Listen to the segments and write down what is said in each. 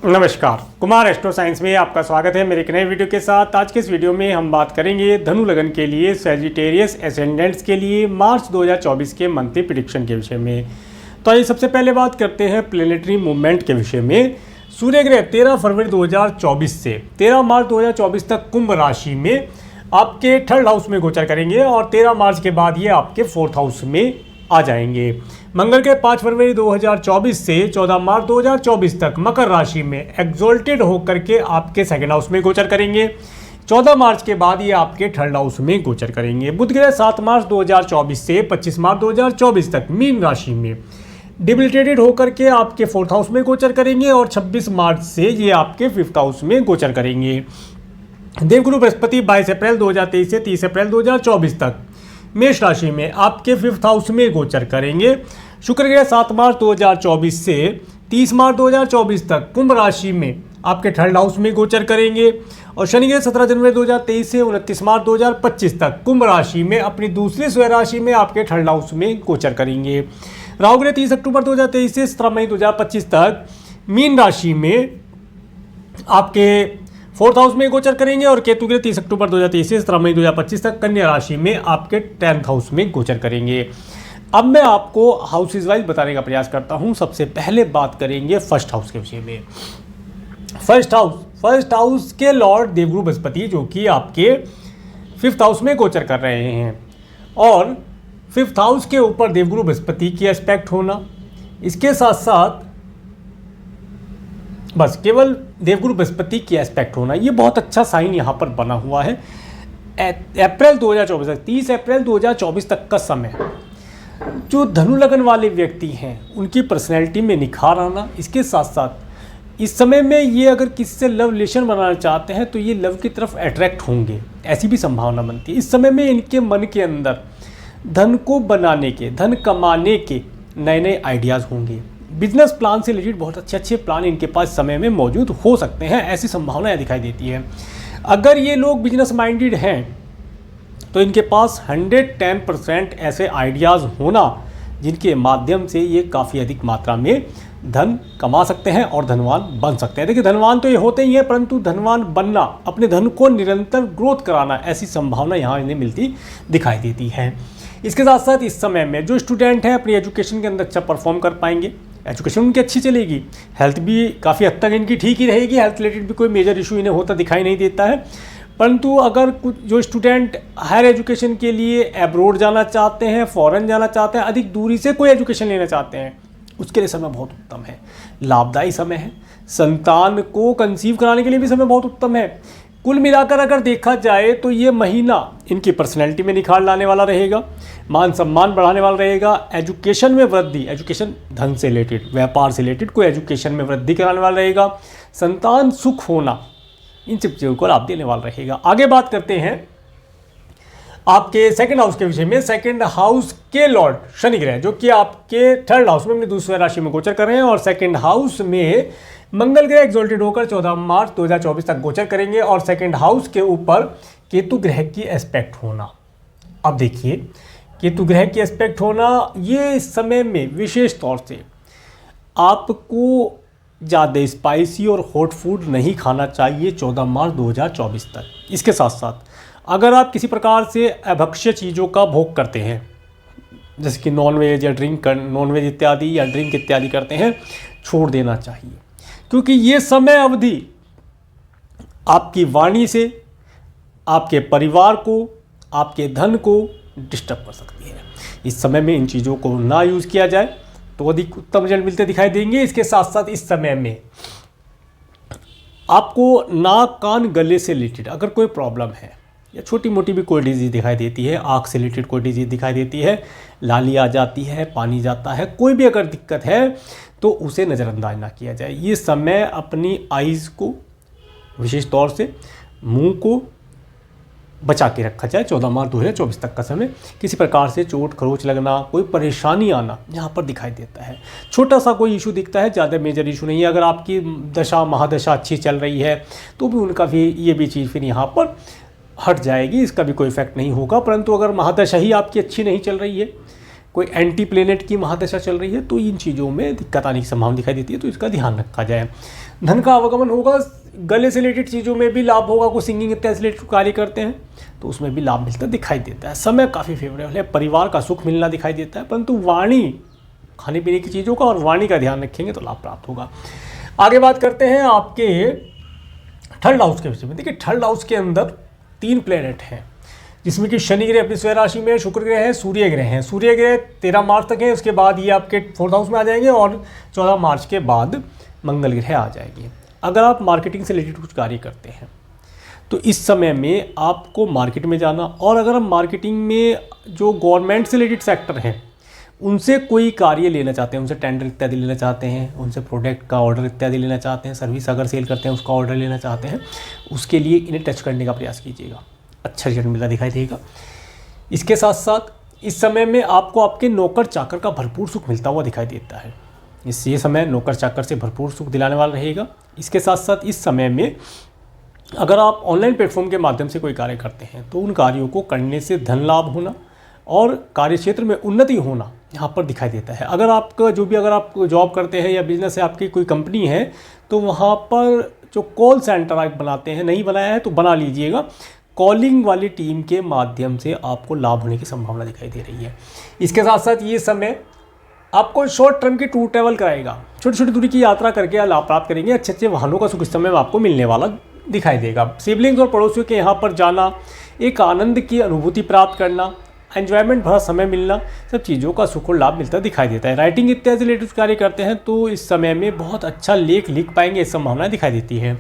नमस्कार, Kumar astro science में आपका स्वागत है मेरे एक नए वीडियो के साथ। आज के इस वीडियो में हम बात करेंगे धनु लगन के लिए सैजिटेरियस एसेंडेंट्स के लिए मार्च 2024 के मंथली प्रेडिक्शन के विषय में। तो आइए सबसे पहले बात करते हैं प्लेनेटरी मूवमेंट के विषय में। सूर्य ग्रह 13 फरवरी 2024 से 13 मार्च 2024 तक कुंभ राशि में आपके थर्ड हाउस में गोचर करेंगे और 13 मार्च के बाद ये आपके फोर्थ हाउस में आ जाएंगे। मंगल के 5 फरवरी 2024 से 14 मार्च 2024 तक मकर राशि में एग्जॉल्टेड होकर के आपके सेकंड हाउस में गोचर करेंगे। 14 मार्च के बाद ये आपके थर्ड हाउस में गोचर करेंगे। बुध ग्रह 7 मार्च 2024 से 25 मार्च 2024 तक मीन राशि में डिबिलिटेटेड होकर के आपके फोर्थ हाउस में गोचर करेंगे और 26 मार्च से ये आपके फिफ्थ हाउस में गोचर करेंगे। देवगुरु बृहस्पति 22 अप्रैल 2023 से 30 अप्रैल 2024 तक मेष राशि में आपके फिफ्थ हाउस में गोचर करेंगे। शुक्र ग्रह 7 मार्च 2024 से 30 मार्च 2024 तक कुंभ राशि में आपके थर्ड हाउस में गोचर करेंगे और शनि ग्रह 17 जनवरी 2023 से 29 मार्च 2025 तक कुंभ राशि में अपनी दूसरी स्वयं राशि में आपके थर्ड हाउस में गोचर करेंगे। राहु ग्रह 30 अक्टूबर 2023 से 17 मई 2025 तक मीन राशि में आपके फोर्थ हाउस में गोचर करेंगे और केतु ग्रह 30 अक्टूबर 2023 से 17 मई 2025 तक कन्या राशि में आपके 10th हाउस में गोचर करेंगे। अब मैं आपको हाउसेज वाइज बताने का प्रयास करता हूं। सबसे पहले बात करेंगे फर्स्ट हाउस के विषय में। फर्स्ट हाउस के लॉर्ड देवगुरु बृहस्पति जो कि आपके फिफ्थ हाउस में गोचर कर रहे हैं और फिफ्थ हाउस के ऊपर देवगुरु बृहस्पति की एस्पेक्ट होना, इसके साथ साथ बस केवल देवगुरु बृहस्पति की एस्पेक्ट होना, ये बहुत अच्छा साइन यहाँ पर बना हुआ है। अप्रैल 2024 तक 30 अप्रैल 2024 तक का समय जो धनु लगन वाले व्यक्ति हैं उनकी पर्सनैलिटी में निखार आना, इसके साथ साथ इस समय में ये अगर किसी से लव रिलेशन बनाना चाहते हैं तो ये लव की तरफ अट्रैक्ट होंगे, ऐसी भी संभावना बनती है। इस समय में इनके मन के अंदर धन को बनाने के, धन कमाने के नए नए आइडियाज़ होंगे। बिजनेस प्लान से रिलेटेड बहुत अच्छे प्लान इनके पास समय में मौजूद हो सकते हैं, ऐसी संभावनाएं दिखाई देती है। अगर ये लोग बिजनेस माइंडेड हैं तो इनके पास 110% ऐसे आइडियाज़ होना जिनके माध्यम से ये काफ़ी अधिक मात्रा में धन कमा सकते हैं और धनवान बन सकते हैं। देखिए, धनवान तो ये होते ही हैं, परंतु धनवान बनना, अपने धन को निरंतर ग्रोथ कराना, ऐसी संभावना यहाँ इन्हें मिलती दिखाई देती है। इसके साथ साथ इस समय में जो स्टूडेंट हैं अपनी एजुकेशन के अंदर अच्छा परफॉर्म कर पाएंगे, एजुकेशन उनकी अच्छी चलेगी, हेल्थ भी काफ़ी हद तक इनकी ठीक ही रहेगी, हेल्थ रिलेटेड भी कोई मेजर इशू इन्हें होता दिखाई नहीं देता है। परंतु अगर कुछ जो स्टूडेंट हायर एजुकेशन के लिए एब्रोड जाना चाहते हैं, फॉरेन जाना चाहते हैं, अधिक दूरी से कोई एजुकेशन लेना चाहते हैं, उसके लिए समय बहुत उत्तम है, लाभदायी समय है। संतान को कंसीव कराने के लिए भी समय बहुत उत्तम है। कुल मिलाकर अगर देखा जाए तो ये महीना इनकी पर्सनैलिटी में निखार लाने वाला रहेगा, मान सम्मान बढ़ाने वाला रहेगा, एजुकेशन में वृद्धि, एजुकेशन धन से रिलेटेड, व्यापार से रिलेटेड कोई एजुकेशन में वृद्धि कराने वाला रहेगा, संतान सुख होना, इन सब चीज़ों को लाभ देने वाला रहेगा। आगे बात करते हैं आपके सेकंड हाउस के विषय में। सेकंड हाउस के लॉर्ड शनि ग्रह जो कि आपके थर्ड हाउस में अपनी दूसरी राशि में गोचर कर रहे हैं और सेकंड हाउस में मंगल ग्रह एक्सॉल्टेड होकर 14 मार्च 2024 तक गोचर करेंगे और सेकंड हाउस के ऊपर केतु ग्रह की एस्पेक्ट होना। अब देखिए, केतु ग्रह की एस्पेक्ट होना, ये इस समय में विशेष तौर से आपको ज़्यादा स्पाइसी और हॉट फूड नहीं खाना चाहिए 14 मार्च 2024 तक। इसके साथ साथ अगर आप किसी प्रकार से अभक्ष्य चीज़ों का भोग करते हैं, जैसे कि नॉनवेज या नॉनवेज इत्यादि या ड्रिंक इत्यादि करते हैं, छोड़ देना चाहिए, क्योंकि ये समय अवधि आपकी वाणी से आपके परिवार को, आपके धन को डिस्टर्ब कर सकती है। इस समय में इन चीज़ों को ना यूज़ किया जाए तो अधिक उत्तम रिजल्ट मिलते दिखाई देंगे। इसके साथ साथ इस समय में आपको नाक, कान, गले से रिलेटेड अगर कोई प्रॉब्लम है या छोटी मोटी भी कोई डिजीज़ दिखाई देती है, आँख से रिलेटेड कोई डिजीज़ दिखाई देती है, लाली आ जाती है, पानी जाता है, कोई भी अगर दिक्कत है तो उसे नज़रअंदाज ना किया जाए। ये समय अपनी आइज़ को, विशेष तौर से मुंह को बचा के रखा जाए। 14 मार्च 2024 तक का समय किसी प्रकार से चोट खरोच लगना, कोई परेशानी आना यहाँ पर दिखाई देता है। छोटा सा कोई इशू दिखता है, ज़्यादा मेजर इशू नहीं है। अगर आपकी दशा महादशा अच्छी चल रही है तो भी उनका भी ये भी चीज़ फिर यहाँ पर हट जाएगी, इसका भी कोई इफेक्ट नहीं होगा। परंतु अगर महादशा ही आपकी अच्छी नहीं चल रही है, कोई एंटी प्लेनेट की महादशा चल रही है, तो इन चीज़ों में दिक्कत आने की संभावना दिखाई देती है, तो इसका ध्यान रखा जाए। धन का आवागमन होगा। गले से रिलेटेड चीज़ों में भी लाभ होगा, कोई सिंगिंग इत्यादि से रिलेटेड कार्य करते हैं तो उसमें भी लाभ मिलता दिखाई देता है। समय काफ़ी फेवरेबल है, परिवार का सुख मिलना दिखाई देता है, परंतु वाणी, खाने पीने की चीज़ों का और वाणी का ध्यान रखेंगे तो लाभ प्राप्त होगा। आगे बात करते हैं आपके थर्ड हाउस के विषय में। देखिए थर्ड हाउस के अंदर 3 प्लेनेट हैं, जिसमें कि शनि ग्रह अपनी स्वयं राशि में, शुक्र ग्रह है, सूर्य ग्रह हैं। सूर्य ग्रह 13 मार्च तक है, उसके बाद ये आपके 4th हाउस में आ जाएंगे और 14 मार्च के बाद मंगल ग्रह आ जाएंगे। अगर आप मार्केटिंग से रिलेटेड कुछ कार्य करते हैं तो इस समय में आपको मार्केट में जाना, और अगर हम मार्केटिंग में जो गवर्नमेंट से रिलेटेड सेक्टर हैं उनसे कोई कार्य लेना चाहते हैं, उनसे टेंडर इत्यादि लेना चाहते हैं, उनसे प्रोडक्ट का ऑर्डर इत्यादि लेना चाहते हैं, सर्विस अगर सेल करते हैं उसका ऑर्डर लेना चाहते हैं, उसके लिए इन्हें टच करने का प्रयास कीजिएगा, अच्छा रिजल्ट मिलता दिखाई देगा। इसके साथ साथ इस समय में आपको आपके नौकर चाकर का भरपूर सुख मिलता हुआ दिखाई देता है। ये समय नौकर चाकर से भरपूर सुख दिलाने वाला रहेगा। इसके साथ साथ इस समय में अगर आप ऑनलाइन प्लेटफॉर्म के माध्यम से कोई कार्य करते हैं तो उन कार्यों को करने से धन लाभ होना और कार्यक्षेत्र में उन्नति होना यहाँ पर दिखाई देता है। अगर आपका अगर आप जॉब करते हैं या बिजनेस है, आपकी कोई कंपनी है, तो वहाँ पर जो कॉल सेंटर आप बनाते हैं, नहीं बनाया है तो बना लीजिएगा। कॉलिंग वाली टीम के माध्यम से आपको लाभ होने की संभावना दिखाई दे रही है। इसके साथ साथ ये समय आपको शॉर्ट टर्म की टूर ट्रैवल कराएगा, छोटी छोटी दूरी की यात्रा करके लाभ प्राप्त करेंगे। अच्छे अच्छे वाहनों का सुख इस समय में आपको मिलने वाला दिखाई देगा। सिबलिंग्स और पड़ोसियों के यहाँ पर जाना, एक आनंद की अनुभूति प्राप्त करना, एंजॉयमेंट भरा समय मिलना, सब चीज़ों का सुख और लाभ मिलता दिखाई देता है। राइटिंग इत्यादि से रिलेटेड कार्य करते हैं तो इस समय में बहुत अच्छा लेख लिख पाएंगे, इस संभावना दिखाई देती है।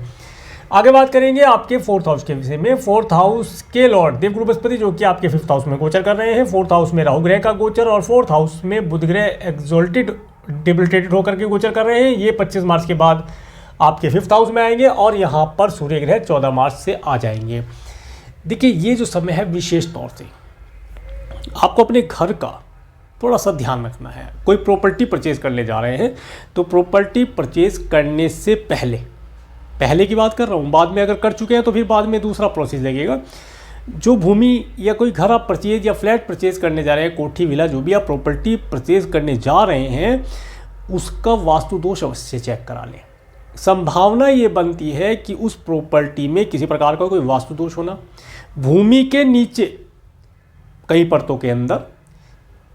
आगे बात करेंगे आपके 4th हाउस के विषय में। 4th हाउस के लॉर्ड देवगुरु बृहस्पति जो कि आपके 5th हाउस में गोचर कर रहे हैं। 4th हाउस में राहु ग्रह का गोचर और 4th हाउस में बुध ग्रह एक्सोल्टेड डिबिलिटेटेड होकर के गोचर कर रहे हैं। ये 25 मार्च के बाद आपके 5th हाउस में आएंगे और यहाँ पर सूर्य ग्रह 14 मार्च से आ जाएंगे। देखिए ये जो समय है विशेष तौर से आपको अपने घर का थोड़ा सा ध्यान रखना है। कोई प्रॉपर्टी परचेज करने जा रहे हैं तो प्रॉपर्टी परचेज करने से पहले की बात कर रहा हूँ, बाद में अगर कर चुके हैं तो फिर बाद में दूसरा प्रोसेस लगेगा। जो भूमि या कोई घर आप परचेज या फ्लैट परचेज करने जा रहे हैं, कोठी विला जो भी आप प्रॉपर्टी परचेज करने जा रहे हैं, उसका वास्तु दोष अवश्य चेक करा लें। संभावना ये बनती है कि उस प्रॉपर्टी में किसी प्रकार का कोई वास्तु दोष होना, भूमि के नीचे कई परतों के अंदर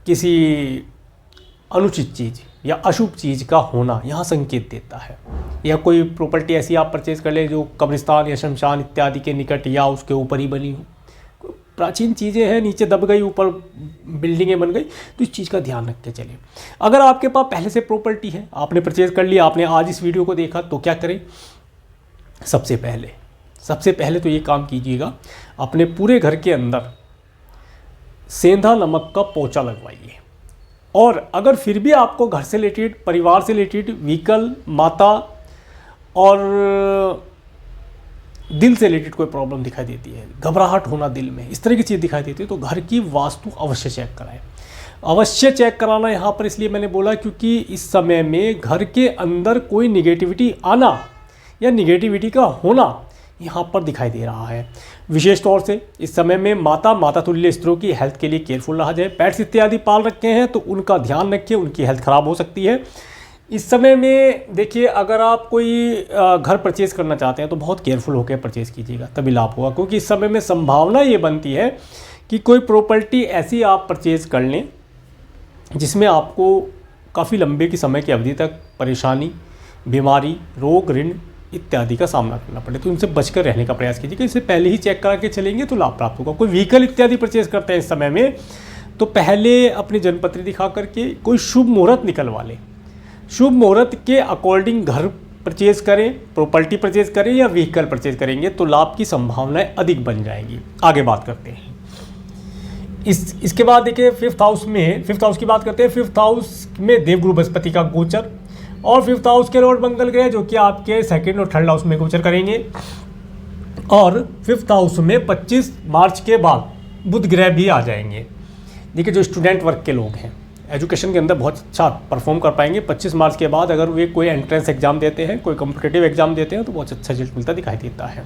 किसी अनुचित चीज़ या अशुभ चीज़ का होना यहाँ संकेत देता है। या कोई प्रॉपर्टी ऐसी आप परचेज कर ले जो कब्रिस्तान या शमशान इत्यादि के निकट या उसके ऊपर ही बनी हो, प्राचीन चीज़ें हैं, नीचे दब गई, ऊपर बिल्डिंगें बन गई, तो इस चीज़ का ध्यान रख के चलिए। अगर आपके पास पहले से प्रॉपर्टी है, आपने परचेज कर लिया, आपने आज इस वीडियो को देखा, तो क्या करें? सबसे पहले तो ये काम कीजिएगा, अपने पूरे घर के अंदर सेंधा नमक का पोछा लगवाइए। और अगर फिर भी आपको घर से रिलेटेड, परिवार से रिलेटेड, व्हीकल, माता और दिल से रिलेटेड कोई प्रॉब्लम दिखाई देती है, घबराहट होना दिल में, इस तरह की चीज़ दिखाई देती है, तो घर की वास्तु अवश्य चेक कराएं। अवश्य चेक कराना यहाँ पर इसलिए मैंने बोला क्योंकि इस समय में घर के अंदर कोई निगेटिविटी आना या निगेटिविटी का होना यहाँ पर दिखाई दे रहा है। विशेष तौर से इस समय में माता तुल्य स्त्रियों की हेल्थ के लिए केयरफुल रहा जाए। पेट्स इत्यादि पाल रखे हैं तो उनका ध्यान रखिए, उनकी हेल्थ ख़राब हो सकती है। इस समय में देखिए अगर आप कोई घर परचेज़ करना चाहते हैं तो बहुत केयरफुल होकर परचेज़ कीजिएगा, तभी लाभ होगा। क्योंकि इस समय में संभावना ये बनती है कि कोई प्रॉपर्टी ऐसी आप परचेज़ कर लें जिसमें आपको काफ़ी लंबे की समय की अवधि तक परेशानी, बीमारी, रोग, ऋण इत्यादि का सामना करना पड़े, तो इनसे बचकर रहने का प्रयास कीजिए। इससे पहले ही चेक करा के चलेंगे तो लाभ प्राप्त होगा। कोई व्हीकल इत्यादि परचेज करते हैं इस समय में तो पहले अपनी जन्मपत्री दिखा करके कोई शुभ मुहूर्त निकलवा लें। शुभ मुहूर्त के अकॉर्डिंग घर परचेज करें, प्रॉपर्टी परचेज करें या व्हीकल परचेज करेंगे तो लाभ की संभावनाएं अधिक बन जाएंगी। आगे बात करते हैं इसके बाद देखिए 5th हाउस की बात करते हैं। 5th हाउस में देवगुरु बृहस्पति का गोचर और 5th हाउस के लॉर्ड मंगल ग्रह जो कि आपके 2nd और 3rd हाउस में गोचर करेंगे। और 5th हाउस में 25 मार्च के बाद बुध ग्रह भी आ जाएंगे। देखिए जो स्टूडेंट वर्ग के लोग हैं, एजुकेशन के अंदर बहुत अच्छा परफॉर्म कर पाएंगे। 25 मार्च के बाद अगर वे कोई एंट्रेंस एग्जाम देते हैं, कोई कॉम्पिटिटिव एग्जाम देते हैं तो बहुत अच्छा रिजल्ट मिलता दिखाई देता है।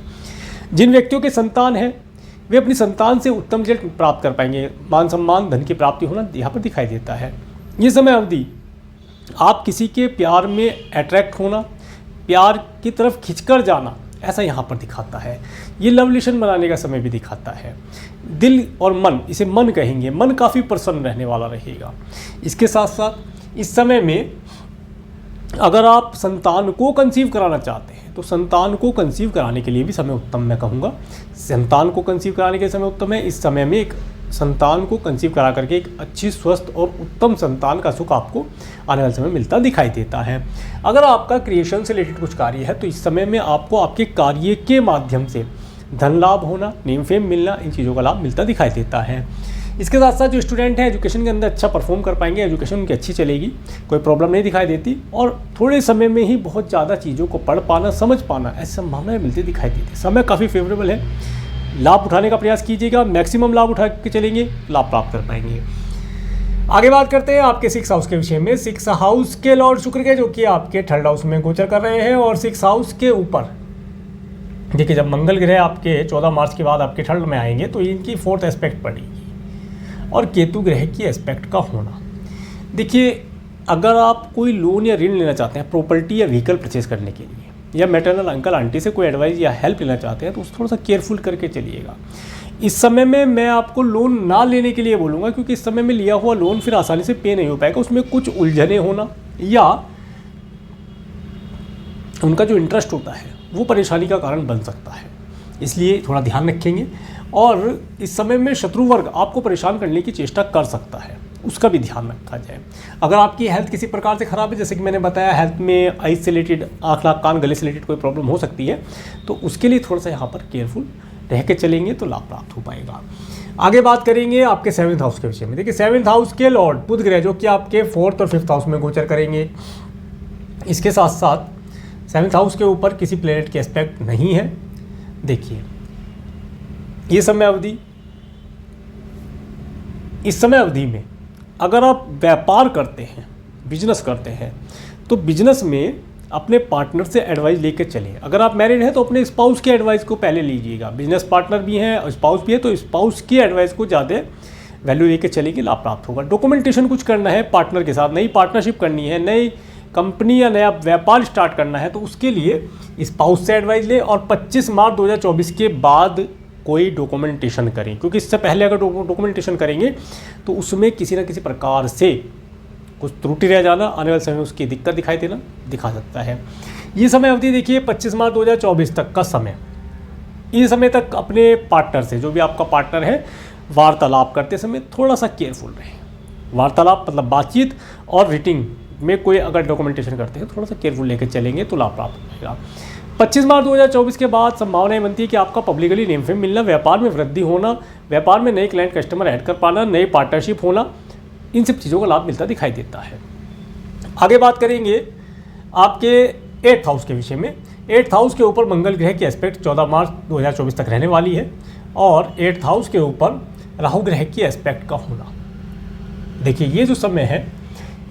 जिन व्यक्तियों के संतान है वे अपनी संतान से उत्तम रिजल्ट प्राप्त कर पाएंगे। मान सम्मान, धन की प्राप्ति होना यहाँ पर दिखाई देता है। ये समय अवधि आप किसी के प्यार में अट्रैक्ट होना, प्यार की तरफ खिंचकर जाना, ऐसा यहाँ पर दिखाता है। ये लव रिलेशन बनाने का समय भी दिखाता है। दिल और मन, इसे मन कहेंगे, मन काफ़ी प्रसन्न रहने वाला रहेगा। इसके साथ साथ इस समय में अगर आप संतान को कंसीव कराना चाहते हैं तो संतान को कंसीव कराने के लिए भी समय उत्तम, मैं कहूँगा संतान को कंसीव कराने के समय उत्तम है। इस समय में एक संतान को कंसीव करा करके एक अच्छी, स्वस्थ और उत्तम संतान का सुख आपको आने वाले समय मिलता दिखाई देता है। अगर आपका क्रिएशन से रिलेटेड कुछ कार्य है तो इस समय में आपको आपके कार्य के माध्यम से धन लाभ होना, नेम फेम मिलना, इन चीज़ों का लाभ मिलता दिखाई देता है। इसके साथ साथ जो स्टूडेंट हैं एजुकेशन के अंदर अच्छा परफॉर्म कर पाएंगे, एजुकेशन उनकी अच्छी चलेगी, कोई प्रॉब्लम नहीं दिखाई देती और थोड़े समय में ही बहुत ज़्यादा चीज़ों को पढ़ पाना, समझ पाना, ऐसी संभावनाएं मिलती दिखाई देती है। समय काफ़ी फेवरेबल है, लाभ उठाने का प्रयास कीजिएगा, मैक्सिमम लाभ उठा के चलेंगे, लाभ प्राप्त कर पाएंगे। आगे बात करते हैं आपके 6 हाउस के विषय में। 6 हाउस के लॉर्ड शुक्र के, जो कि आपके 3rd हाउस में गोचर कर रहे हैं और 6 हाउस के ऊपर देखिए, जब मंगल ग्रह आपके 14 मार्च के बाद आपके 3rd में आएंगे तो इनकी 4th एस्पेक्ट पड़ेगी और केतु ग्रह की एस्पेक्ट का होना। देखिए, अगर आप कोई लोन या ऋण लेना चाहते हैं प्रॉपर्टी या व्हीकल परचेज करने के लिए, या मैटरनल अंकल आंटी से कोई एडवाइस या हेल्प लेना चाहते हैं तो उस थोड़ा सा केयरफुल करके चलिएगा। इस समय में मैं आपको लोन ना लेने के लिए बोलूँगा, क्योंकि इस समय में लिया हुआ लोन फिर आसानी से पे नहीं हो पाएगा। उसमें कुछ उलझने होना या उनका जो इंटरेस्ट होता है वो परेशानी का कारण बन सकता है, इसलिए थोड़ा ध्यान रखेंगे। और इस समय में शत्रु वर्ग आपको परेशान करने की चेष्टा कर सकता है, उसका भी ध्यान रखा जाए। अगर आपकी हेल्थ किसी प्रकार से ख़राब है, जैसे कि मैंने बताया हेल्थ में आइज से रिलेटेड, आँख नाक कान गले से रिलेटेड कोई प्रॉब्लम हो सकती है, तो उसके लिए थोड़ा सा यहाँ पर केयरफुल रह के चलेंगे तो लाभ प्राप्त हो पाएगा। आगे बात करेंगे आपके 7th हाउस के विषय में। देखिए, 7th हाउस के लॉर्ड बुध ग्रह, जो कि आपके 4th और 5th हाउस में गोचर करेंगे। इसके साथ साथ 7th हाउस के ऊपर किसी प्लेनेट के एस्पेक्ट नहीं है। देखिए, ये समय अवधि, इस समय अवधि में अगर आप व्यापार करते हैं, बिजनेस करते हैं, तो बिजनेस में अपने पार्टनर से एडवाइस लेकर चलिए। अगर आप मैरिड हैं तो अपने स्पाउस की एडवाइस को पहले लीजिएगा। बिजनेस पार्टनर भी हैं, स्पाउस भी है, तो स्पाउस की एडवाइस को ज़्यादा वैल्यू लेकर चलेंगे, लाभ प्राप्त होगा। डॉक्यूमेंटेशन कुछ करना है पार्टनर के साथ, नई पार्टनरशिप करनी है, नई कंपनी या नया व्यापार स्टार्ट करना है, तो उसके लिए स्पाउस से एडवाइस लें और 25 मार्च 2024 के बाद कोई डॉक्यूमेंटेशन करें, क्योंकि इससे पहले अगर डॉक्यूमेंटेशन करेंगे तो उसमें किसी न किसी प्रकार से कुछ त्रुटि रह जाना, आने वाले समय में उसकी दिक्कत दिखा सकता है। ये समय अवधि देखिए 25 मार्च 2024 तक का समय, इस समय तक अपने पार्टनर से, जो भी आपका पार्टनर है, वार्तालाप करते समय थोड़ा सा केयरफुल रहें। वार्तालाप मतलब बातचीत और रीडिंग में कोई अगर डॉक्यूमेंटेशन करते हैं थोड़ा सा केयरफुल लेकर चलेंगे तो लाभ प्राप्त होगा। 25 मार्च 2024 के बाद संभावनाएं बनती है कि आपका पब्लिकली नेम फेम मिलना, व्यापार में वृद्धि होना, व्यापार में नए क्लाइंट कस्टमर ऐड कर पाना, नए पार्टनरशिप होना, इन सब चीज़ों का लाभ मिलता दिखाई देता है। आगे बात करेंगे आपके 8th हाउस के विषय में। 8th हाउस के ऊपर मंगल ग्रह की एस्पेक्ट 14 मार्च 2024 तक रहने वाली है और 8th हाउस के ऊपर राहु ग्रह की एस्पेक्ट का होना। देखिए, ये जो समय है,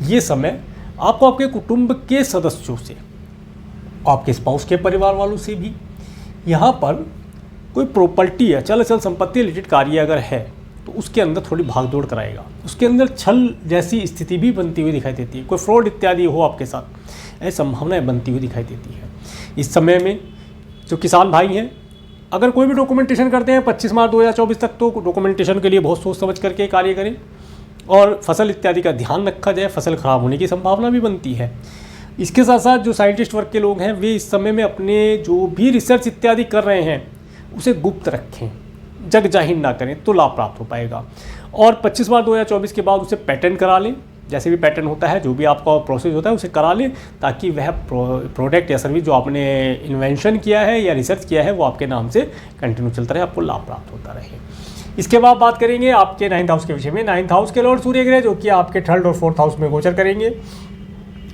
ये समय आपको आपके कुटुंब के सदस्यों से, आपके स्पाउस के परिवार वालों से भी, यहाँ पर कोई प्रॉपर्टी या चल संपत्ति रिलेटेड कार्य अगर है तो उसके अंदर थोड़ी भागदौड़ कराएगा, उसके अंदर छल जैसी स्थिति भी बनती हुई दिखाई देती है, कोई फ्रॉड इत्यादि हो आपके साथ, ऐसी संभावनाएं बनती हुई दिखाई देती है। इस समय में जो किसान भाई हैं, अगर कोई भी डॉक्यूमेंटेशन करते हैं 25 मार्च 2024 तक, तो डॉक्यूमेंटेशन के लिए बहुत सोच समझ करके कार्य करें और फसल इत्यादि का ध्यान रखा जाए, फसल खराब होने की संभावना भी बनती है। इसके साथ साथ जो साइंटिस्ट वर्ग के लोग हैं, वे इस समय में अपने जो भी रिसर्च इत्यादि कर रहे हैं उसे गुप्त रखें, जग जाहिर ना करें तो लाभ प्राप्त हो पाएगा। और 25 मार्च 2024 के बाद उसे पैटर्न करा लें, जैसे भी पैटर्न होता है, जो भी आपका प्रोसेस होता है उसे करा लें, ताकि वह प्रोडक्ट या सर्विस जो आपने इन्वेंशन किया है या रिसर्च किया है वो आपके नाम से कंटिन्यू चलता रहे, आपको लाभ प्राप्त होता रहे। इसके बाद बात करेंगे आपके 9th हाउस के विषय में। 9th हाउस के लॉर्ड सूर्य ग्रह, जो कि आपके 3rd और 4th हाउस में गोचर करेंगे।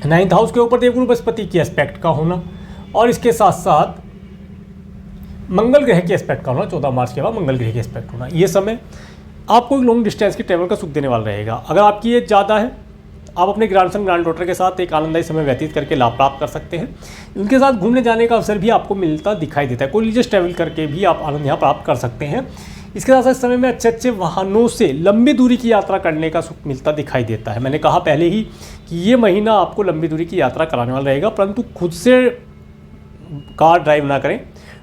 9th हाउस के ऊपर देवगुरु बृहस्पति की एस्पेक्ट का होना और इसके साथ साथ मंगल ग्रह के एस्पेक्ट का होना, 14 मार्च के बाद मंगल ग्रह के एस्पेक्ट होना। ये समय आपको एक लॉन्ग डिस्टेंस की ट्रैवल का सुख देने वाला रहेगा। अगर आपकी एज ज़्यादा है, आप अपने ग्रैंडसन ग्रैंड डॉटर के साथ एक आनंददायी समय व्यतीत करके लाभ प्राप्त कर सकते हैं। उनके साथ घूमने जाने का अवसर भी आपको मिलता दिखाई देता है, कोई रिलीजियस ट्रैवल करके भी आप आनंद यहाँ प्राप्त कर सकते हैं। इसके साथ साथ इस समय में अच्छे अच्छे वाहनों से लंबी दूरी की यात्रा करने का सुख मिलता दिखाई देता है। मैंने कहा पहले ही कि ये महीना आपको लंबी दूरी की यात्रा कराने वाला रहेगा, परंतु खुद से कार ड्राइव ना करें,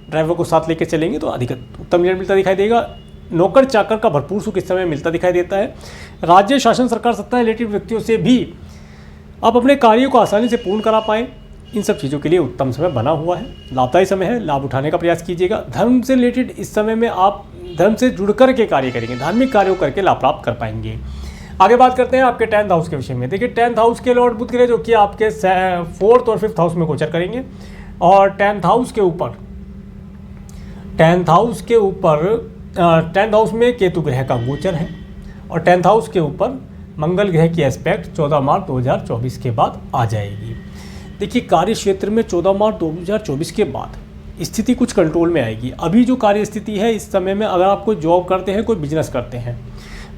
ड्राइवर को साथ लेकर चलेंगे तो अधिक उत्तम रिजल्ट मिलता दिखाई देगा। नौकर चाकर का भरपूर सुख इस समय मिलता दिखाई देता है। राज्य शासन सरकार सत्ता रिलेटेड व्यक्तियों से भी आप अपने कार्यों को आसानी से पूर्ण करा पाएँ, इन सब चीज़ों के लिए उत्तम समय बना हुआ है। लाभदायी समय है, लाभ उठाने का प्रयास कीजिएगा। धर्म से रिलेटेड इस समय में आप धर्म से जुड़ कर के कार्य करेंगे, धार्मिक कार्यों करके लाभ प्राप्त कर पाएंगे। आगे बात करते हैं आपके 10th हाउस के विषय में। देखिए 10th हाउस के लॉर्ड बुध ग्रह जो कि आपके 4th और 5th हाउस में गोचर करेंगे और 10th हाउस के ऊपर 10th हाउस में केतु ग्रह का गोचर है और 10th हाउस के ऊपर मंगल ग्रह की एस्पेक्ट 14 मार्च 2024 के बाद आ जाएगी। देखिए कार्य क्षेत्र में 14 मार्च 2024 के बाद स्थिति कुछ कंट्रोल में आएगी। अभी जो कार्य स्थिति है इस समय में, अगर आप कोई जॉब करते हैं, कोई बिजनेस करते हैं,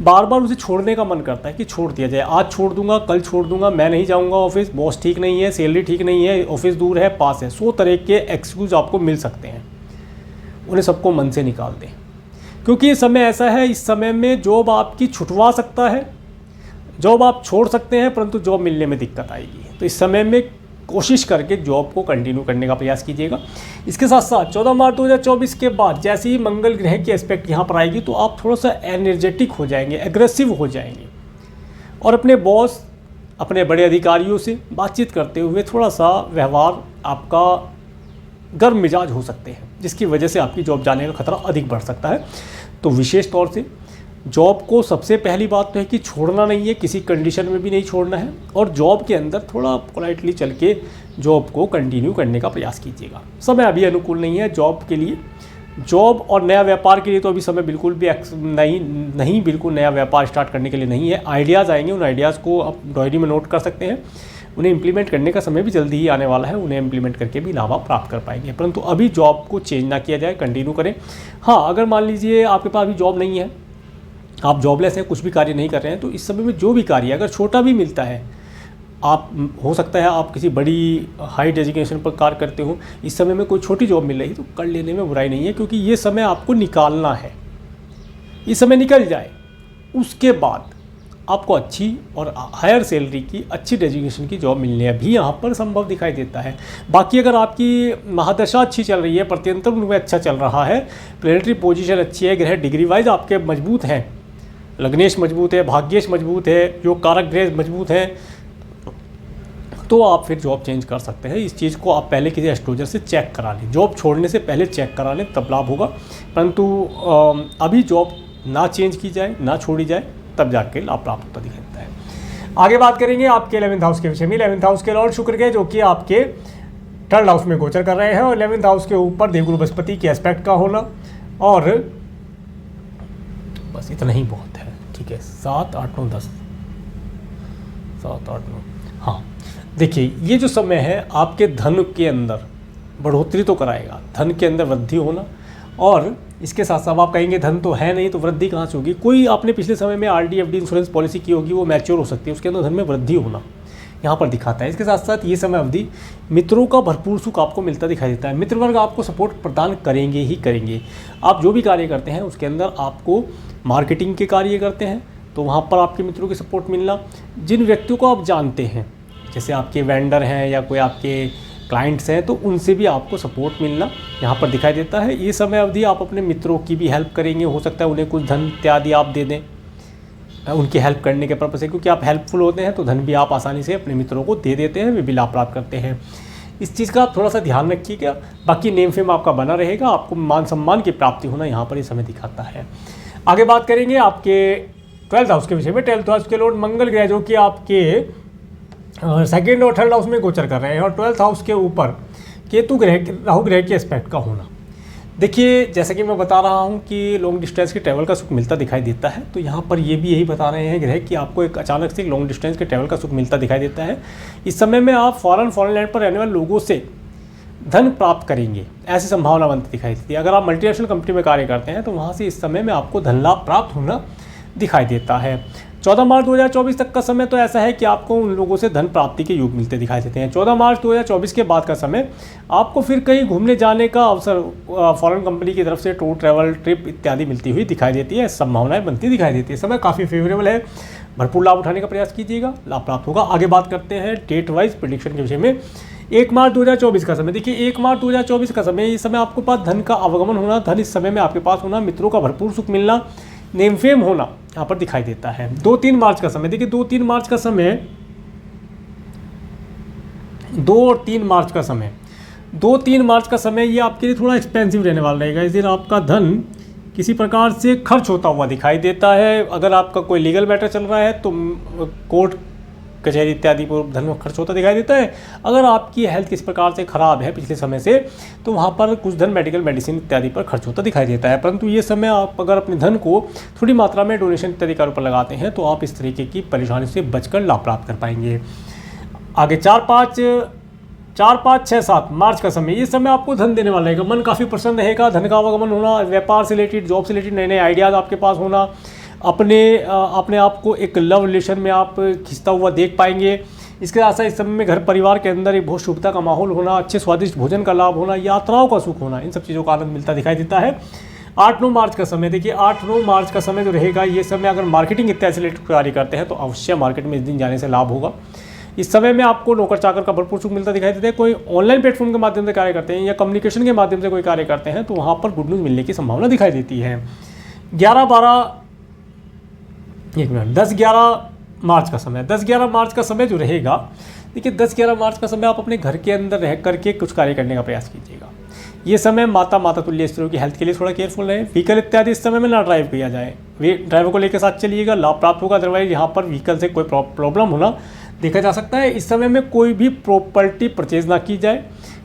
बार बार उसे छोड़ने का मन करता है कि छोड़ दिया जाए, आज छोड़ दूंगा, कल छोड़ दूंगा, मैं नहीं जाऊंगा ऑफिस, बॉस ठीक नहीं है, सैलरी ठीक नहीं है, ऑफिस दूर है, पास है, 100 तरह के एक्सक्यूज़ आपको मिल सकते हैं। उन्हें सबको मन से निकाल दें, क्योंकि ये समय ऐसा है, इस समय में जॉब आपकी छुटवा सकता है, जॉब आप छोड़ सकते हैं, परंतु जॉब मिलने में दिक्कत आएगी। तो इस समय में कोशिश करके जॉब को कंटिन्यू करने का प्रयास कीजिएगा। इसके साथ साथ 14 मार्च 2024 के बाद जैसे ही मंगल ग्रह की एस्पेक्ट यहाँ पर आएगी तो आप थोड़ा सा एनर्जेटिक हो जाएंगे, एग्रेसिव हो जाएंगे और अपने बॉस, अपने बड़े अधिकारियों से बातचीत करते हुए थोड़ा सा व्यवहार आपका गर्म मिजाज हो सकते हैं, जिसकी वजह से आपकी जॉब जाने का खतरा अधिक बढ़ सकता है। तो विशेष तौर से जॉब को सबसे पहली बात तो है कि छोड़ना नहीं है, किसी कंडीशन में भी नहीं छोड़ना है और जॉब के अंदर थोड़ा पोलाइटली चल के जॉब को कंटिन्यू करने का प्रयास कीजिएगा। समय अभी अनुकूल नहीं है जॉब के लिए, जॉब और नया व्यापार के लिए तो अभी समय बिल्कुल भी नहीं बिल्कुल नया व्यापार स्टार्ट करने के लिए नहीं है। आइडियाज़ आएंगे, उन आइडियाज़ को आप डायरी में नोट कर सकते हैं, उन्हें इम्प्लीमेंट करने का समय भी जल्दी ही आने वाला है, उन्हें इम्प्लीमेंट करके भी लाभ आप प्राप्त कर पाएंगे। परंतु अभी जॉब को चेंज ना किया जाए, कंटिन्यू करें। हाँ, अगर मान लीजिए आपके पास अभी जॉब नहीं है, आप जॉबलेस हैं, कुछ भी कार्य नहीं कर रहे हैं, तो इस समय में जो भी कार्य अगर छोटा भी मिलता है, आप हो सकता है आप किसी बड़ी हाई डेजिग्नेशन पर कार्य करते हो, इस समय में कोई छोटी जॉब मिल रही है तो कर लेने में बुराई नहीं है, क्योंकि ये समय आपको निकालना है। ये समय निकल जाए उसके बाद आपको अच्छी और हायर सैलरी की, अच्छी डेजिग्नेशन की जॉब मिलने भी यहाँ पर संभव दिखाई देता है। बाकी अगर आपकी महादशा अच्छी चल रही है, प्रत्यंतर उनमें अच्छा चल रहा है, प्लेनेटरी पोजीशन अच्छी है, ग्रह डिग्री वाइज आपके मजबूत हैं, लग्नेश मजबूत है, भाग्येश मजबूत है, जो कारक ग्रह मजबूत हैं, तो आप फिर जॉब चेंज कर सकते हैं। इस चीज़ को आप पहले किसी एस्ट्रोलॉजर से चेक करा लें, जॉब छोड़ने से पहले चेक करा लें, तब लाभ होगा। परंतु अभी जॉब ना चेंज की जाए, ना छोड़ी जाए, तब जाके लाभ प्राप्त होता दिखाई देता है। आगे बात करेंगे आपके 11th हाउस के विषय में। 11th हाउस के लॉर्ड शुक्र के जो कि आपके 3rd हाउस में गोचर कर रहे हैं और 11th हाउस के ऊपर देवगुरु बृहस्पति के एस्पेक्ट का होना, और बस इतना ही बहुत है। ठीक है, 7, 8, 9, 10, 7, 8, 9। हाँ, देखिए ये जो समय है आपके धन के अंदर बढ़ोतरी तो कराएगा, धन के अंदर वृद्धि होना, और इसके साथ साथ आप कहेंगे धन तो है नहीं तो वृद्धि कहाँ से होगी। कोई आपने पिछले समय में RD FD इंश्योरेंस पॉलिसी की होगी, वो मैच्योर हो सकती है, उसके अंदर धन में वृद्धि होना यहाँ पर दिखाता है। इसके साथ साथ ये समय अवधि मित्रों का भरपूर सुख आपको मिलता दिखाई देता है। मित्र वर्ग आपको सपोर्ट प्रदान करेंगे ही करेंगे। आप जो भी कार्य करते हैं उसके अंदर आपको मार्केटिंग के कार्य करते हैं तो वहाँ पर आपके मित्रों की सपोर्ट मिलना, जिन व्यक्तियों को आप जानते हैं जैसे आपके वेंडर हैं या कोई आपके क्लाइंट्स हैं, तो उनसे भी आपको सपोर्ट मिलना यहाँ पर दिखाई देता है। ये समय अवधि आप अपने मित्रों की भी हेल्प करेंगे, हो सकता है उन्हें कुछ धन इत्यादि आप दे दें उनकी हेल्प करने के पर्पज़ से, क्योंकि आप हेल्पफुल होते हैं तो धन भी आप आसानी से अपने मित्रों को दे देते हैं, वे भी लाभ प्राप्त करते हैं। इस चीज़ का आप थोड़ा सा ध्यान रखिएगा। बाकी नेम फेम आपका बना रहेगा, आपको मान सम्मान की प्राप्ति होना यहाँ पर ये समय दिखाता है। आगे बात करेंगे आपके 12th हाउस के विषय में। 12th हाउस के लॉर्ड मंगल ग्रह जो कि आपके 2nd और 3rd हाउस में गोचर कर रहे हैं और 12th हाउस के ऊपर केतु ग्रह, राहु ग्रह के एस्पेक्ट का होना। देखिए जैसा कि मैं बता रहा हूँ कि लॉन्ग डिस्टेंस के ट्रैवल का सुख मिलता दिखाई देता है, तो यहाँ पर ये भी यही बता रहे हैं ग्रह कि आपको एक अचानक से लॉन्ग डिस्टेंस के ट्रैवल का सुख मिलता दिखाई देता है। इस समय में आप फॉरेन लैंड पर रहने वाले लोगों से धन प्राप्त करेंगे, ऐसी संभावना बनती दिखाई देती है। अगर आप मल्टीनेशनल कंपनी में कार्य करते हैं तो वहाँ से इस समय में आपको धन लाभ प्राप्त होना दिखाई देता है। 14 मार्च 2024 तक का समय तो ऐसा है कि आपको उन लोगों से धन प्राप्ति के योग मिलते दिखाई देते हैं। 14 मार्च 2024 के बाद का समय आपको फिर कहीं घूमने जाने का अवसर फॉरेन कंपनी की तरफ से टूर, ट्रैवल, ट्रिप इत्यादि मिलती हुई दिखाई देती है, संभावनाएं बनती दिखाई देती है। समय काफ़ी फेवरेबल है, भरपूर लाभ उठाने का प्रयास कीजिएगा, लाभ प्राप्त होगा। आगे बात करते हैं डेट वाइज प्रेडिक्शन के विषय में। 1 मार्च 2024 का समय, देखिए 1 मार्च 2024 का समय, इस समय आपके पास धन का आवागमन होना, धन इस समय में आपके पास होना, मित्रों का भरपूर सुख मिलना, नेम फेम होना यहाँ पर दिखाई देता है। 2-3 मार्च का समय, देखिए 2-3 मार्च का समय, 2 और 3 मार्च का समय, 2-3 मार्च का समय ये आपके लिए थोड़ा एक्सपेंसिव रहने वाला रहेगा। इस दिन आपका धन किसी प्रकार से खर्च होता हुआ दिखाई देता है। अगर आपका कोई लीगल मैटर चल रहा है तो कोर्ट कचहरी इत्यादि पर धन खर्च होता दिखाई देता है। अगर आपकी हेल्थ किसी प्रकार से ख़राब है पिछले समय से, तो वहाँ पर कुछ धन मेडिकल मेडिसिन इत्यादि पर खर्च होता दिखाई देता है। परंतु ये समय आप अगर अपने धन को थोड़ी मात्रा में डोनेशन इत्यादि के ऊपर लगाते हैं तो आप इस तरीके की परेशानी से बचकर लाभ प्राप्त कर पाएंगे। आगे 4-5-6-7 मार्च का समय, ये समय आपको धन देने वाला रहेगा। मन काफ़ी प्रसन्न रहेगा, धन का आवागमन होना, व्यापार से रिलेटेड, जॉब से रिलेटेड नए नए आइडियाज़ आपके पास होना, अपने आप को एक लव रिलेशन में आप खिंचता हुआ देख पाएंगे। इसके साथ साथ इस समय में घर परिवार के अंदर एक बहुत शुभता का माहौल होना, अच्छे स्वादिष्ट भोजन का लाभ होना, यात्राओं का सुख होना, इन सब चीज़ों का आनंद मिलता दिखाई देता है। 8-9 मार्च का समय, देखिए 8-9 मार्च का समय जो रहेगा, ये समय अगर मार्केटिंग इत्यादि से रिलेटेड कार्य करते हैं तो अवश्य मार्केट में इस दिन जाने से लाभ होगा। इस समय में आपको नौकर चाकर का भरपूर सुख मिलता दिखाई देता है। कोई ऑनलाइन प्लेटफॉर्म के माध्यम से कार्य करते हैं या कम्युनिकेशन के माध्यम से कोई कार्य करते हैं तो वहाँ पर गुड न्यूज़ मिलने की संभावना दिखाई देती है। 10-11 मार्च का समय, 10-11 मार्च का समय जो रहेगा, देखिए 10-11 मार्च का समय आप अपने घर के अंदर रह करके कुछ कार्य करने का प्रयास कीजिएगा। ये समय माता तुल्य स्त्रियों की हेल्थ के लिए थोड़ा केयरफुल रहे। व्हीकल इत्यादि इस समय में ना ड्राइव किया जाए, ड्राइवर को लेकर साथ चलिएगा, लाभ प्राप्त होगा। अदरवाइज यहाँ पर व्हीकल से कोई प्रॉब्लम होना देखा जा सकता है। इस समय में कोई भी प्रॉपर्टी परचेज ना की जाए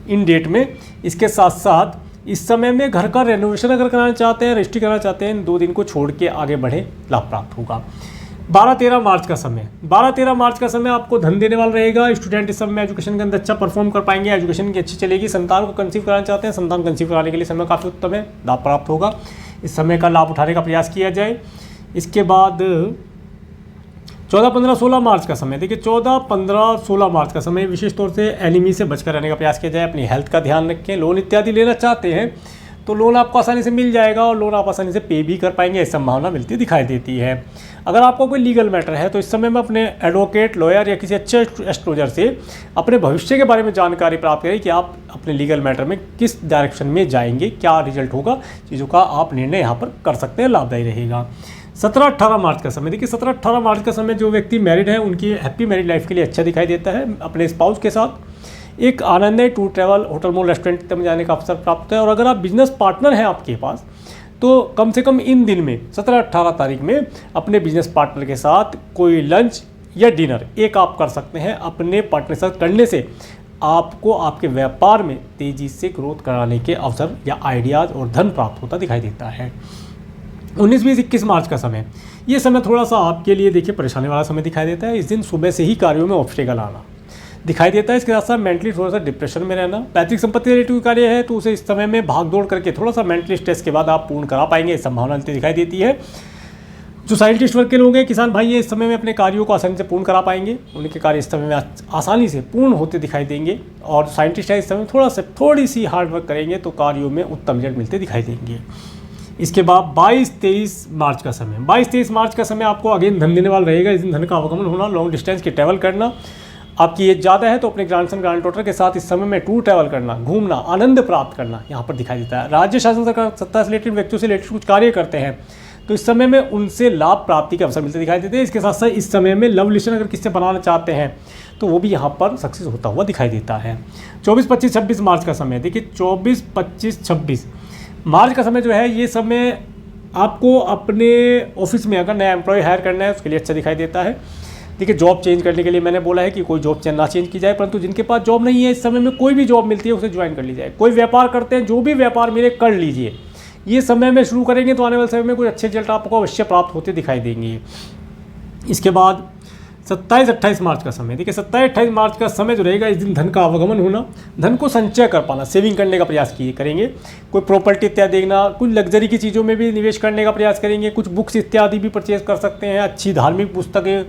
इन डेट में। इसके साथ साथ इस समय में घर का रेनोवेशन अगर कराना चाहते हैं, रजिस्ट्री कराना चाहते हैं, इन 2 दिन को छोड़ के आगे बढ़े, लाभ प्राप्त होगा। 12-13 मार्च का समय, 12-13 मार्च का समय आपको धन देने वाला रहेगा। स्टूडेंट इस समय एजुकेशन के अंदर अच्छा परफॉर्म कर पाएंगे, एजुकेशन की अच्छी चलेगी। संतान को कंसीव कराना चाहते हैं, संतान कंसीव कराने के लिए समय काफ़ी उत्तम है, लाभ प्राप्त होगा। इस समय का लाभ उठाने का प्रयास किया जाए। इसके बाद 14-15-16 मार्च का समय, देखिए 14-15-16 मार्च का समय विशेष तौर से एनिमी से बचकर रहने का प्रयास किया जाए। अपनी हेल्थ का ध्यान रखें। लोन इत्यादि लेना चाहते हैं तो लोन आपको आसानी से मिल जाएगा और लोन आप आसानी से पे भी कर पाएंगे, ऐसी संभावना मिलती दिखाई देती है। अगर आपको कोई लीगल मैटर है तो इस समय में अपने एडवोकेट, लॉयर या किसी अच्छे एस्ट्रोलॉजर से अपने भविष्य के बारे में जानकारी प्राप्त करें कि आप अपने लीगल मैटर में किस डायरेक्शन में जाएंगे, क्या रिजल्ट होगा, चीज़ों का आप निर्णय यहाँ पर कर सकते हैं, लाभदायी रहेगा। 17-18 मार्च का समय, देखिए 17-18 मार्च का समय जो व्यक्ति मैरिड है उनकी हैप्पी मैरिड लाइफ के लिए अच्छा दिखाई देता है। अपने स्पाउस के साथ एक आनंदमय tour, travel, hotel, mall, restaurant में जाने का अवसर प्राप्त होता है। और अगर आप बिजनेस पार्टनर हैं आपके पास तो कम से कम इन दिन में 17-18 तारीख में अपने बिजनेस पार्टनर के साथ कोई लंच या डिनर एक आप कर सकते हैं। अपने पार्टनर के साथ करने से आपको आपके व्यापार में तेज़ी से ग्रोथ कराने के अवसर या आइडियाज़ और धन प्राप्त होता दिखाई देता है। 19-20-21 मार्च का समय, ये समय थोड़ा सा आपके लिए देखिए परेशानी वाला समय दिखाई देता है। इस दिन सुबह से ही कार्यों में ऑब्स्टेकल आना दिखाई देता है। इसके साथ साथ मेंटली थोड़ा सा डिप्रेशन में रहना। पैतृक संपत्ति रिलेटिव कार्य है तो उसे इस समय में भाग दौड़ करके थोड़ा सा मेंटली स्ट्रेस के बाद आप पूर्ण करा पाएंगे, इस संभावना दिखाई देती है। जो साइंटिस्ट वर्ग के लोग हैं, किसान भाई, ये इस समय में अपने कार्यों को आसानी से पूर्ण करा पाएंगे। उनके कार्य इस समय में आसानी से पूर्ण होते दिखाई देंगे। और साइंटिस्ट है इस समय थोड़ी सी हार्ड वर्क करेंगे तो कार्यों में उत्तम रिजल्ट मिलते दिखाई देंगे। इसके बाद 22-23 मार्च का समय, 22-23 मार्च का समय आपको अगेन धन देने वाला रहेगा। इस दिन धन का आवागमन होना, लॉन्ग डिस्टेंस की ट्रैवल करना। आपकी एज ज़्यादा है तो अपने ग्रैंडसन ग्रैंड डॉटर के साथ इस समय में टूर ट्रैवल करना, घूमना, आनंद प्राप्त करना यहाँ पर दिखाई देता है। राज्य शासन सत्ता से रिलेटेड व्यक्तियों से रिलेटेड कुछ कार्य करते हैं तो इस समय में उनसे लाभ प्राप्ति के अवसर मिलते दिखाई देते हैं। इसके साथ साथ इस समय में लव रिलेशन अगर किससे बनाना चाहते हैं तो वो भी यहाँ पर सक्सेस होता हुआ दिखाई देता है। 24-25-26 मार्च का समय, देखिए 24-25-26 मार्च का समय जो है, ये समय आपको अपने ऑफिस में अगर नया एम्प्लॉय हायर करना है उसके लिए अच्छा दिखाई देता है। देखिए जॉब चेंज करने के लिए मैंने बोला है कि कोई जॉब ना चेंज की जाए, परंतु जिनके पास जॉब नहीं है इस समय में कोई भी जॉब मिलती है उसे ज्वाइन कर ली जाए। कोई व्यापार करते हैं, जो भी व्यापार मिले कर लीजिए। ये समय में शुरू करेंगे तो आने वाले समय में कुछ अच्छे रिजल्ट आपको अवश्य प्राप्त होते दिखाई देंगे। इसके बाद 27-28 मार्च का समय, देखिए 27-28 मार्च का समय जो रहेगा, इस दिन धन का आवागमन होना, धन को संचय कर पाना, सेविंग करने का प्रयास करेंगे। कोई प्रॉपर्टी इत्यादि देखना, कुछ लग्जरी की चीज़ों में भी निवेश करने का प्रयास करेंगे। कुछ बुक्स इत्यादि भी परचेज कर सकते हैं। अच्छी धार्मिक पुस्तकें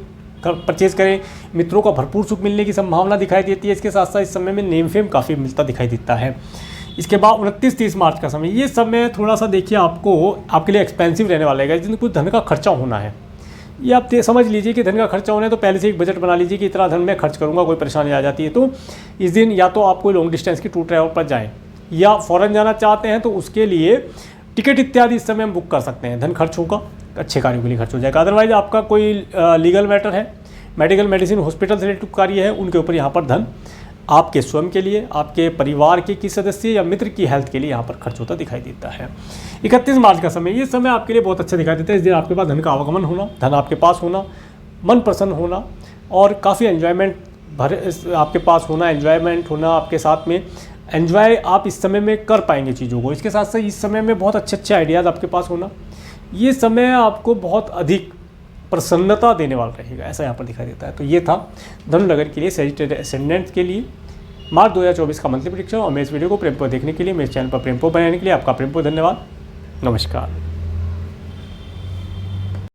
परचेज करें। मित्रों का भरपूर सुख मिलने की संभावना दिखाई देती है। इसके साथ साथ इस समय में नेम फेम काफ़ी मिलता दिखाई देता है। इसके बाद 29-30 मार्च का समय, ये समय थोड़ा सा देखिए आपके लिए एक्सपेंसिव रहने वाला है। इस दिन कुछ धन का खर्चा होना है। ये आप समझ लीजिए कि धन का खर्चा होना है तो पहले से एक बजट बना लीजिए कि इतना धन मैं खर्च करूँगा, कोई परेशानी आ जाती है तो इस दिन या तो आप कोई लॉन्ग डिस्टेंस की टूर ट्रैवल पर जाएँ, या फ़ौरन जाना चाहते हैं तो उसके लिए टिकट इत्यादि इस समय हम बुक कर सकते हैं। धन खर्च होगा, अच्छे कार्यों के लिए खर्च हो जाएगा। अदरवाइज आपका कोई लीगल मैटर है, मेडिकल, मेडिसिन, हॉस्पिटल से रिलेटेड कार्य है, उनके ऊपर यहाँ पर धन आपके स्वयं के लिए, आपके परिवार के किसी सदस्य या मित्र की हेल्थ के लिए यहाँ पर खर्च होता दिखाई देता है। 31 मार्च का समय, ये समय आपके लिए बहुत अच्छा दिखाई देता है। इस दिन आपके पास धन का आवागमन होना, धन आपके पास होना, मन प्रसन्न होना और काफ़ी एन्जॉयमेंट आपके पास होना, एन्जॉयमेंट होना आपके साथ में, एन्जॉय आप इस समय में कर पाएंगे चीज़ों को। इसके साथ साथ इस समय में बहुत अच्छे आइडियाज़ आपके पास होना, ये समय आपको बहुत अधिक प्रसन्नता देने वाला रहेगा, ऐसा यहाँ पर दिखाई देता है। तो ये था धनु लग्न के लिए, सैजिटेरियस एसेंडेंट के लिए मार्च 2024 का मंथली प्रेडिक्शन। और मैं इस वीडियो को प्रेम पर देखने के लिए, मेरे चैनल पर प्रेम पर बनाने के लिए आपका प्रेम पर धन्यवाद। नमस्कार।